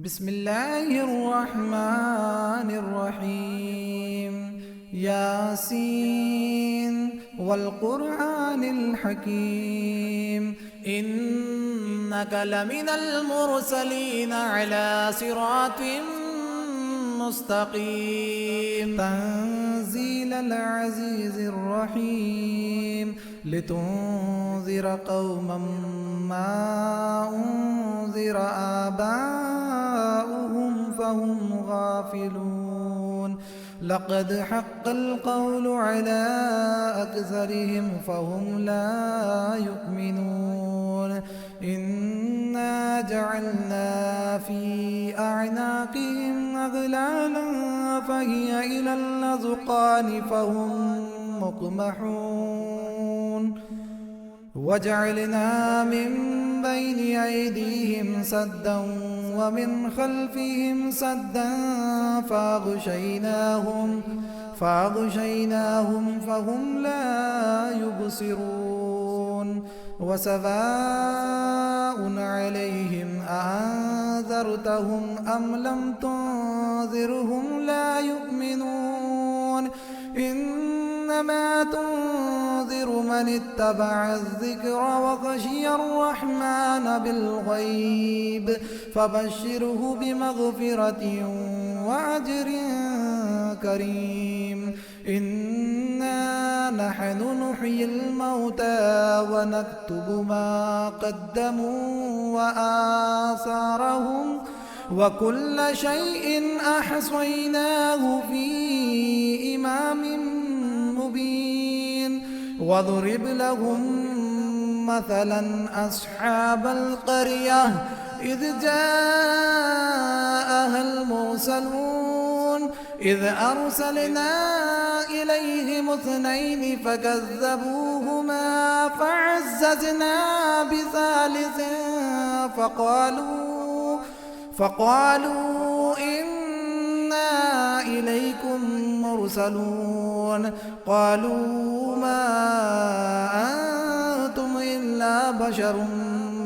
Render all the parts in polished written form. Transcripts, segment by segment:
بسم الله الرحمن الرحيم. ياسين والقرآن الحكيم إنك لمن المرسلين على صراط مستقيم. تنزيل العزيز الرحيم لتنذر قوما ما أنذر آباؤهم فهم غافلون. لقد حق القول على أكثرهم فهم لا يؤمنون. إنا جعلنا في أعناقهم أغلالا فهي إلى الأذقان فهم مقمحون. وجعلنا من بين أيديهم سدا ومن خلفهم سدا فأغشيناهم فهم لا يبصرون. وسواء عليهم أأنذرتهم أم لم تنذرهم لا يؤمنون. إنما تنذر من اتبع الذكر وخشي الرحمن بالغيب فبشره بمغفرة وأجر كريم. إنا نحن نحيي الموتى ونكتب ما قدموا وآثارهم وكل شيء أحصيناه في إمام مبين. واضرب لهم مثلا أصحاب القرية إذ جاءها المرسلون إذ أرسلنا إليهم اثنين فكذبوهما فعززنا بثالث فقالوا إنا إليكم مرسلون. قالوا ما أنتم إلا بشر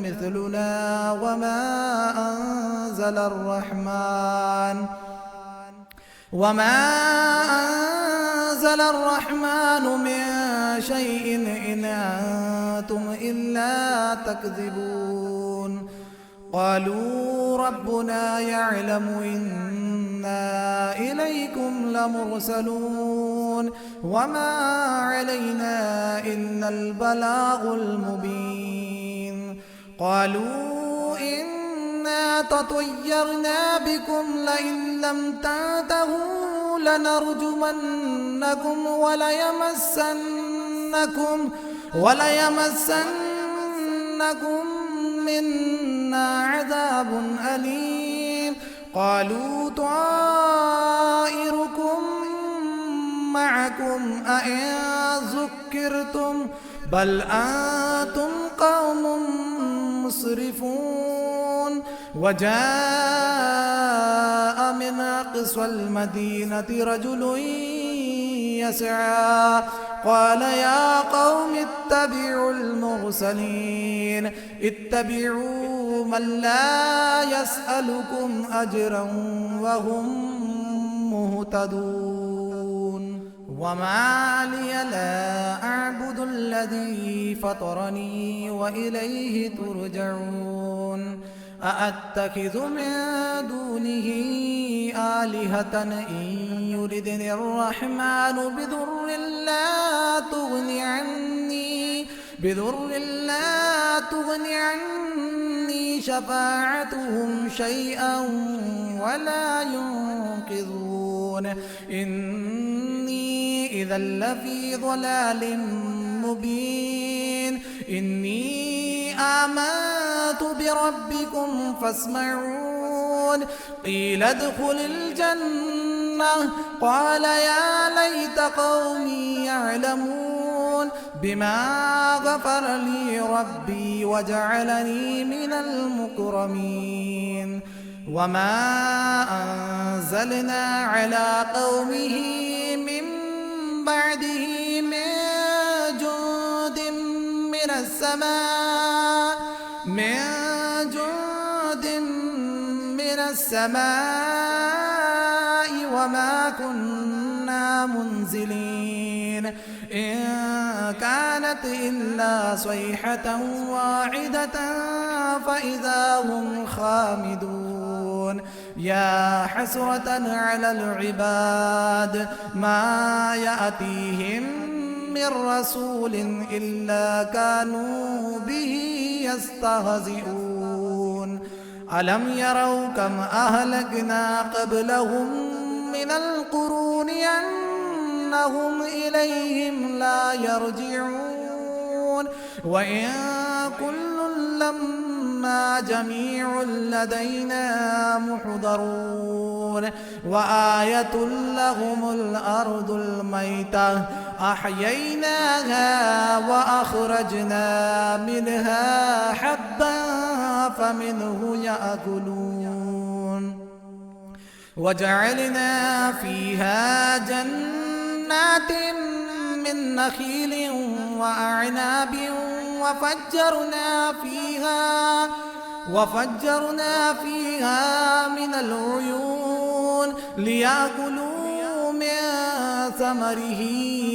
مثلنا وما أنزل الرحمن من شيء إن أنتم إلا تكذبون. قالوا ربنا يعلم إنا إليكم لمرسلون وما علينا إلا البلاغ المبين. قالوا إنا تطيرنا بكم لئن لم تنتهوا لنرجمنكم وليمسنكم منا عذاب أليم. قالوا طائركم معكم أئن ذكرتم بل أنتم قوم مسرفون. وجاء من أقصى المدينة رجل يسعى قال يا قوم اتبعوا المرسلين اتبعوا من لا يسألكم أجرا وهم مهتدون. وما لي لا أعبد الذي فطرني وإليه ترجعون. أأتخذ من دونه آلهة إن يردني الرحمن بضر لا تغني عني شفاعتهم شيئا ولا ينقذون. إني إذا لفي ضلال مبين. إني آمنت بربكم فاسمعون. قيل ادخل الجنة قال يا ليت قومي يعلمون بما غفر لي ربي وجعلني من المكرمين. وما أنزلنا على قومه من بعده من جند من السماء السماء وما كنا منزلين إن كانت إلا صيحة واحدة فإذا هم خامدون يا حسرة على العباد ما يأتيهم من رسول إلا كانوا به يستهزئون ألم يروا كم أهلكنا قبلهم من القرون أنهم إليهم لا يرجعون وإن كل لما جميع لدينا محضرون وآية لهم الأرض الميتة أحييناها وأخرجنا منها حبا فمنه يأكلون وجعلنا فيها جنات من نخيل وأعناب وفجرنا فيها من العيون ليأكلوا من ثمره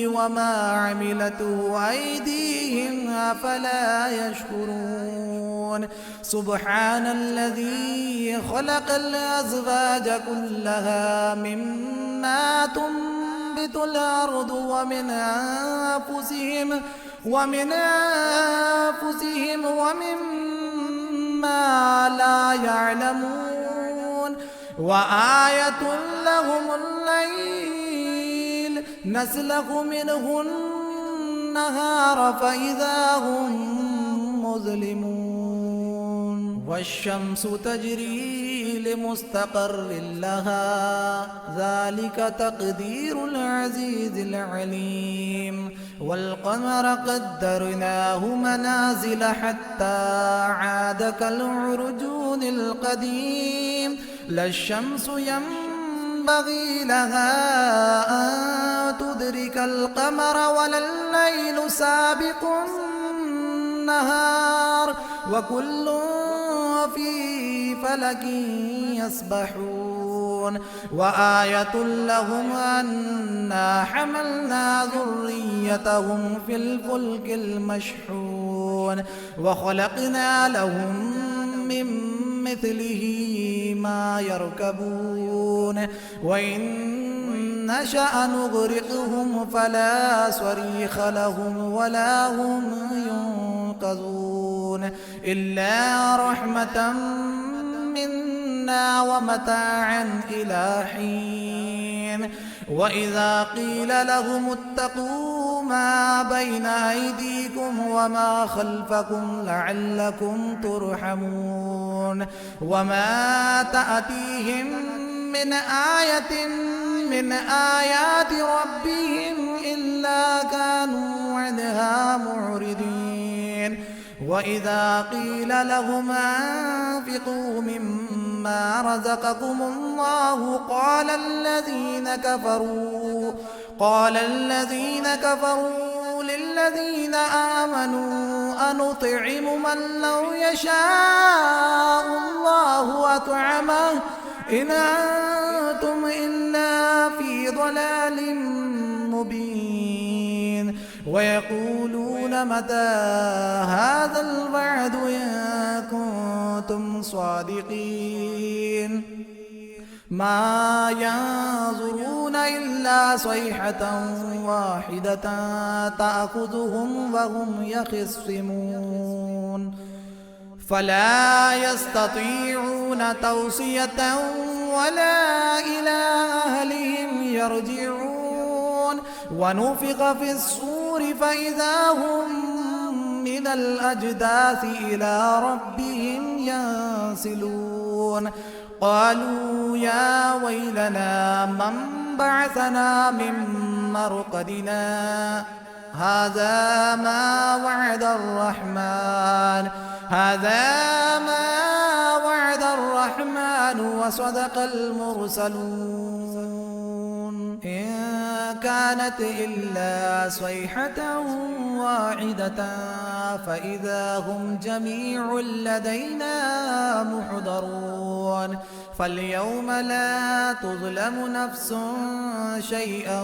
وما عملته أيديهم أفلا يشكرون سبحان الذي خلق الأزواج كلها مما تنبت الأرض ومن أنفسهم ومما لا يعلمون وآية لهم الليل نسلخ منه النهار فإذا هم مظلمون والشمس تجري لمستقر لها ذلك تقدير العزيز العليم والقمر قدرناه منازل حتى عاد كالعرجون القديم لا الشمس ينبغي لها أن تدرك القمر ولا الليل سابق النهار وكل في فلك يسبحون وآية لهم أنا حملنا ذريتهم في الفلك المشحون وخلقنا لهم من مثله ما يركبون وإن نشأ نغرقهم فلا صريخ لهم ولا هم ينقذون إلا رحمة منا ومتاعا إلى حين وإذا قيل لهم اتقوا ما بين أيديكم وما خلفكم لعلكم ترحمون وما تأتيهم من آية من آيات ربهم إلا كانوا عنها معرضين وإذا قيل لهم أنفقوا مما رزقكم الله قال الذين كفروا للذين آمنوا أنطعم من لو يشاء الله أطعمه إن أنتم إلا في ضلال مبين ويقولون متى هذا الوعد إن كنتم صادقين ما ينظرون إلا صيحة واحدة تأخذهم وهم يخصمون فلا يستطيعون توصية ولا إلى أهلهم يرجعون ونفخ في الصور فإذا هم من الأجداث إلى ربهم ينسلون قالوا يا ويلنا من بعثنا من مرقدنا هذا ما وعد الرحمن وصدق المرسلون إن كانت إلا صيحة واحدة فإذا هم جميع لدينا محضرون فاليوم لا تظلم نفس شيئا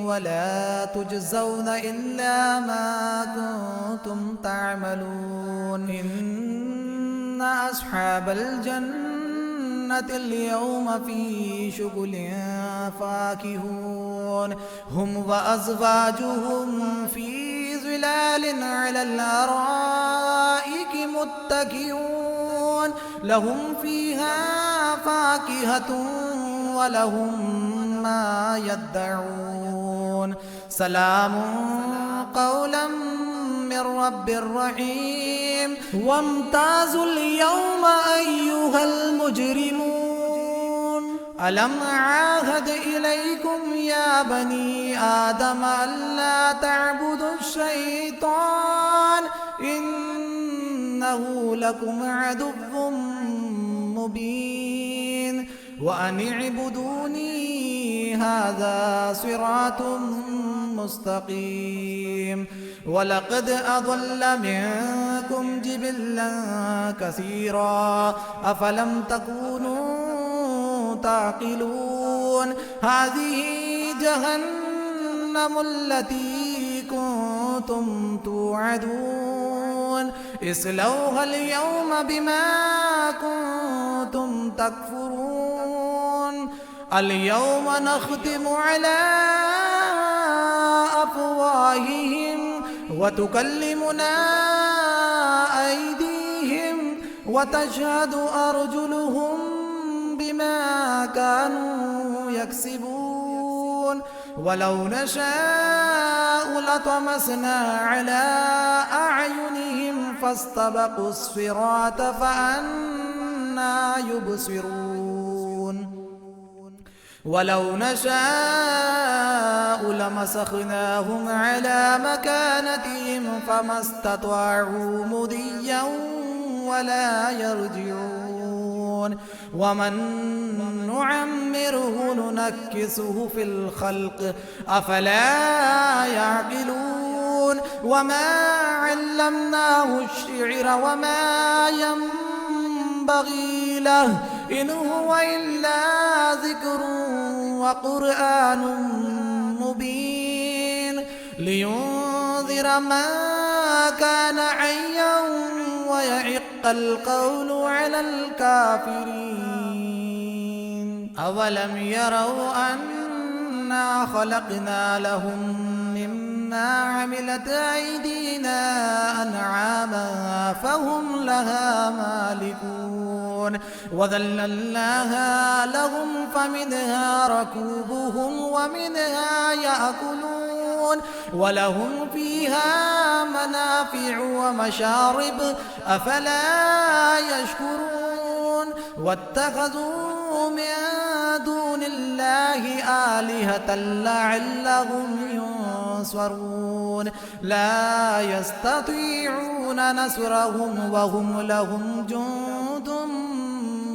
ولا تجزون إلا ما كنتم تعملون إن أصحاب الجنة اليوم في شغل فاكهون هم وأزواجهم في ظلال على الأرائك متكئون لهم فيها فاكهة ولهم ما يدعون سلام قولا من رب رحيم وامتازوا اليوم أيها المجرمون ألم أعاهد إليكم يا بني آدم ألا تعبدوا الشيطان إنه لكم عدو مبين وأن اعبدوني هذا صراط مستقيم ولقد أضل منكم جبلا كثيرا أفلم تكونوا تعقلون هذه جهنم التي كنتم توعدون اصلوها اليوم بما كنتم تكفرون اليوم نختم على أفواههم وتكلمنا أيديهم وتشهد أرجلهم بما كانوا يكسبون ولو نشاء لطمسنا على أعينهم فاستبقوا الصراط فأنى يبصرون ولو نشاء لمسخناهم على مكانتهم فما استطاعوا مضيا ولا يرجعون ومن نعمره ننكسه في الخلق أفلا يعقلون وما علمناه الشعر وما ينبغي له إن هو إلا ذكر وقرآن مبين لينذر من كان حيا ويحق القول على الكافرين أولم يروا أنا خلقنا لهم مما عملت أيدينا أنعاما فهم لها مالكون وذللناها لهم فمنها ركوبهم ومنها يأكلون ولهم فيها منافع ومشارب أفلا يشكرون واتخذوا من دون الله آلهة لعلهم ينصرون لا يستطيعون نصرهم وهم لهم جند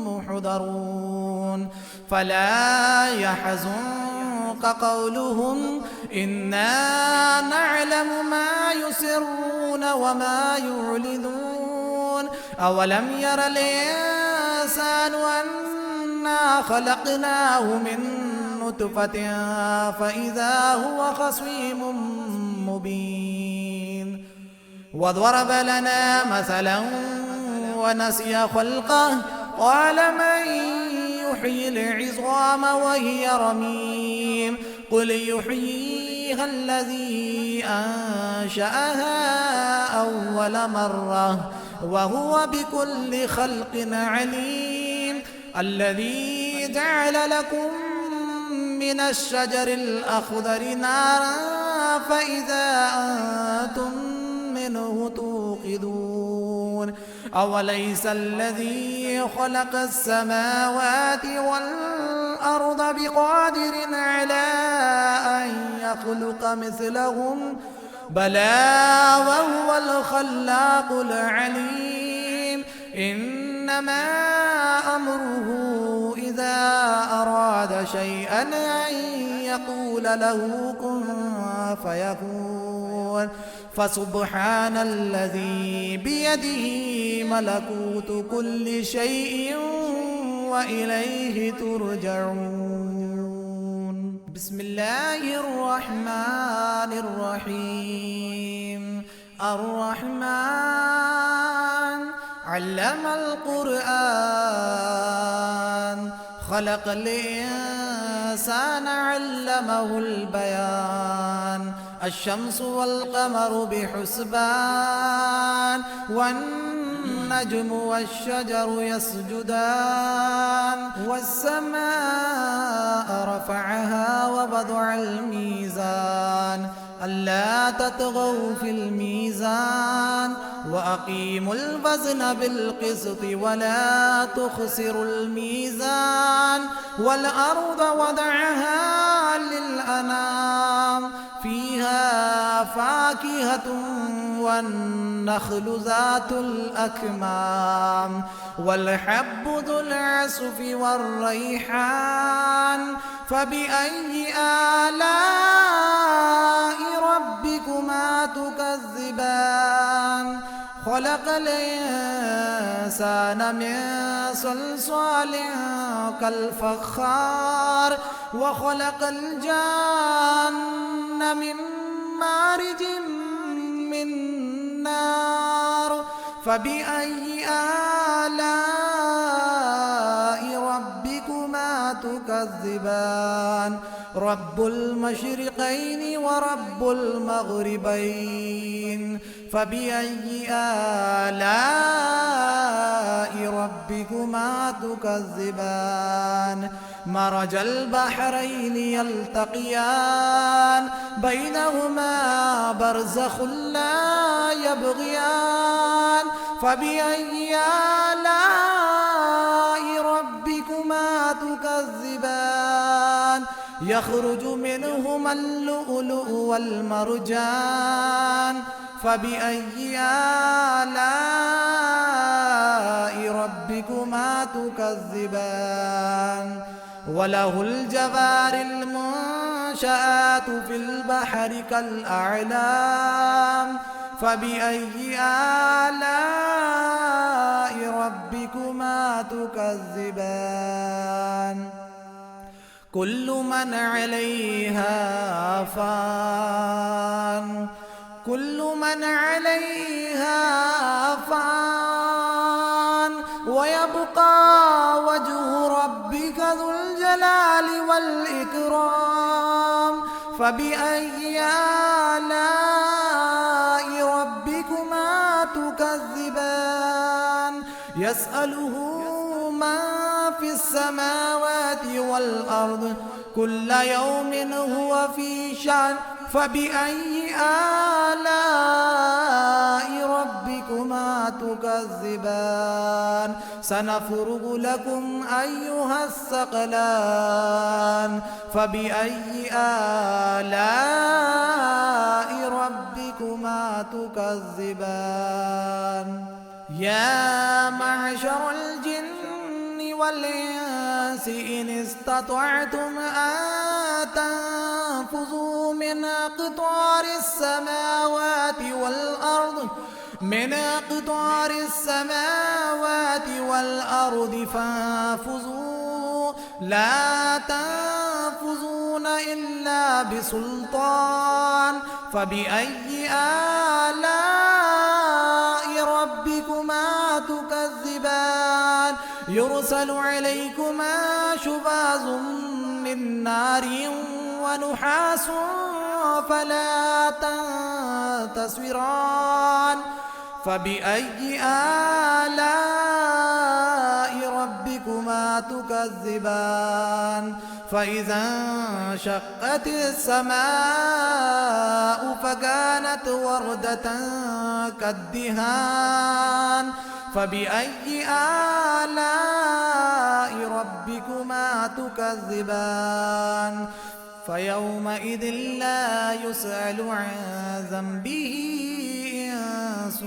محضرون فلا يحزنك قولهم إنا نعلم ما يسرون وما يعلنون أولم ير الإنسان أنا خلقناه من نطفة فإذا هو خصيم مبين وضرب لنا مثلا ونسي خلقه قال من يحيي العظام وهي رميم قل يحييها الذي أنشأها أول مرة وهو بكل خلق عليم الذي جعل لكم من الشجر الأخضر نارا فإذا أنتم منه توقدون أوليس الذي خلق السماوات والأرض بقادر على أن يخلق مثلهم بلى وهو الخلاق العليم إنما أمره إذا أراد شيئا أن يقول له كن فيكون فسبحان الذي بيده ملكوت كل شيء وإليه ترجعون. بسم الله الرحمن الرحيم. الرحمن علم القرآن، خلق الإنسان علمه البيان. الشمس والقمر بحسبان، والنجم والشجر يسجدان. والسماء رفعها ووضع الميزان، ألا تطغوا في الميزان، وأقيموا الوزن بالقسط ولا تخسروا الميزان. والأرض وضعها للأنام، فيها فاكهة والنخل ذات الأكمام، والحب ذو العصف والريحان. فبأي آلاء ربكما تكذبان؟ خلق الإنسان من صلصال كالفخار، وخلق الجان من مارج من نار. فبأي آلاء ربكما تكذبان؟ رب المشرقين ورب المغربين. فبأي آلاء ربكما تكذبان؟ مرج البحرين يلتقيان، بينهما برزخ لا يبغيان. فبأي آلاء ربكما تكذبان؟ يخرج منهما اللؤلؤ والمرجان. فبأي آلاء ربكما تكذبان؟ وله الجوار المنشآت في البحر كالأعلام. فبأي آلاء ربكما تكذبان؟ كل من عليها فان، كل من عليها فان، ويبقى وجه ربك ذو الجلال والإكرام. فبأي آلاء ربكما تكذبان؟ يسأله من في السماوات والأرض، كل يوم هو في شأن. فبأي آلاء ربكما تكذبان؟ سنفرغ لكم أيها الثقلان. فبأي آلاء ربكما تكذبان؟ يا معشر الجن والإنس إن استطعتم أن تنفذوا من أقطار السماوات والأرض، من أقطار السماوات والأرض فانفذوا، لا تنفذون إلا بسلطان. فبأي آلاء ربكما تكذبان؟ يرسل عليكما شواظ من نار ونحاس فلا تنتصران. فبأي آلاء ربكما تكذبان؟ فإذا انشقت السماء فكانت وردة كالدهان. فبأي آلاء ربكما تكذبان؟ فيومئذ لا يسأل عن ذنبه إنس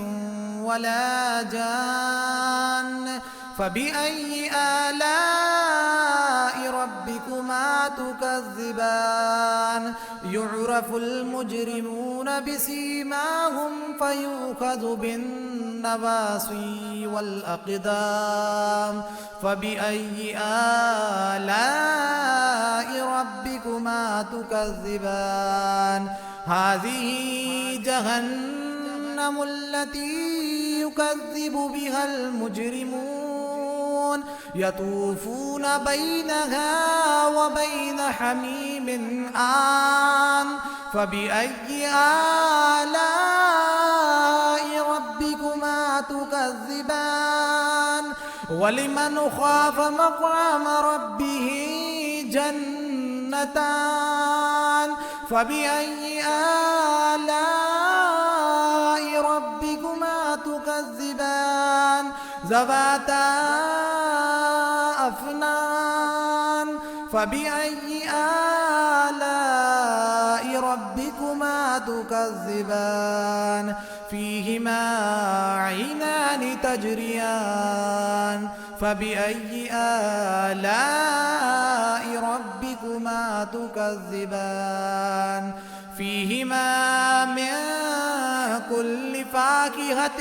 ولا جان. فبأي آلاء ربكما تكذبان يعرف المجرمون بسيماهم فيؤخذ بالنواصي والأقدام فبأي آلاء ربكما تكذبان هذه جهنم التي يكذب بها المجرمون يطوفون بينها وبين حميم آن فبأي آلاء ربكما تكذبان ولمن خاف مقام ربه جنتان فبأي آلاء ربكما تكذبان ذواتا أفنان فبأي آلاء ربكما تكذبان فيهما عينان تجريان فبأي آلاء ربكما تكذبان فيهما من كل فاكهة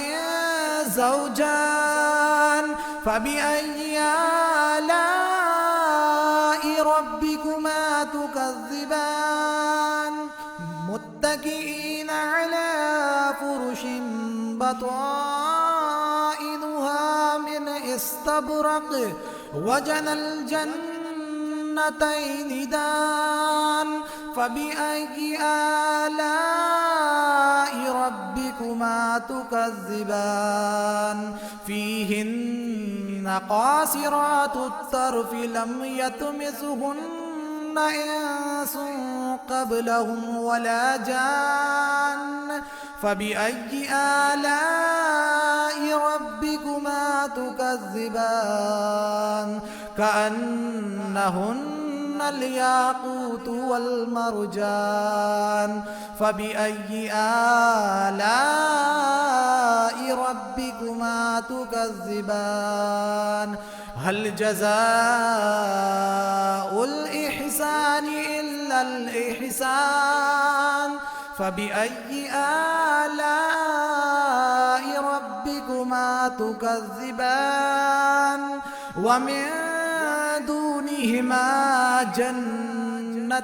زوجان فبأي آلاء ربكما تكذبان متكئين على فرش بطائنها من استبرق وجنى الجنتين دان فبأي آلاء ربكما تكذبان فيهن قاصرات الطرف لم يطمثهن إنس قبلهم ولا جان فبأي آلاء ربكما تكذبان كأنهن الياقوت والمرجان فبأي آلاء ربكما تكذبان هل جزاء الإحسان إلا الإحسان فبأي آلاء ربكما تكذبان ومن دونهما جنتان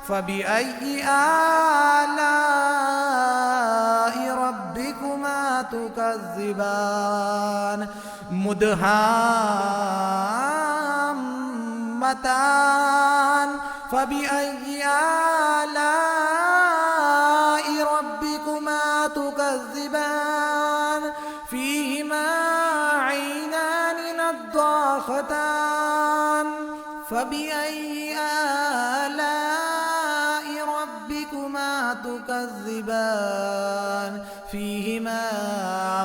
فبأي آلاء ربكما تكذبان مدهامتان فبأي آلاء ربكما تكذبان فيهما عينان نضاختان فبأي آلاء ربكما تكذبان فيهما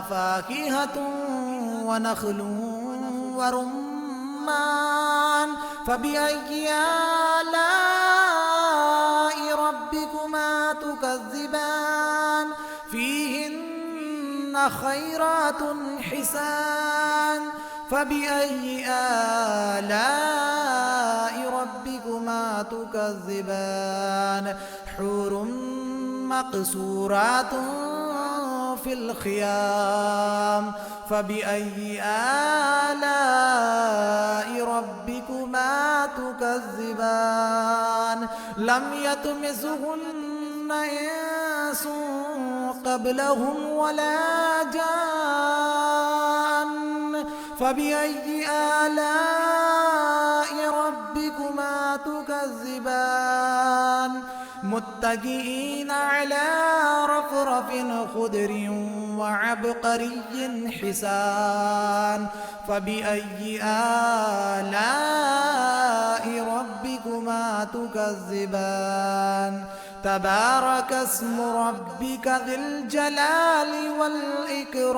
فاكهة ونخل ورمان فبأي آلاء ربكما تكذبان فيهن خيرات حسان فبأي آلاء ربكما تكذبان حور مقصورات في الخيام فبأي آلاء ربكما تكذبان لم يطمثهن إنس قبلهم ولا جان فبأي آلاء ربكما تكذبان متكئين على رفرف خضر وعبقري حسان فبأي آلاء ربكما تكذبان تبارك اسم ربك ذي الجلال والإكرام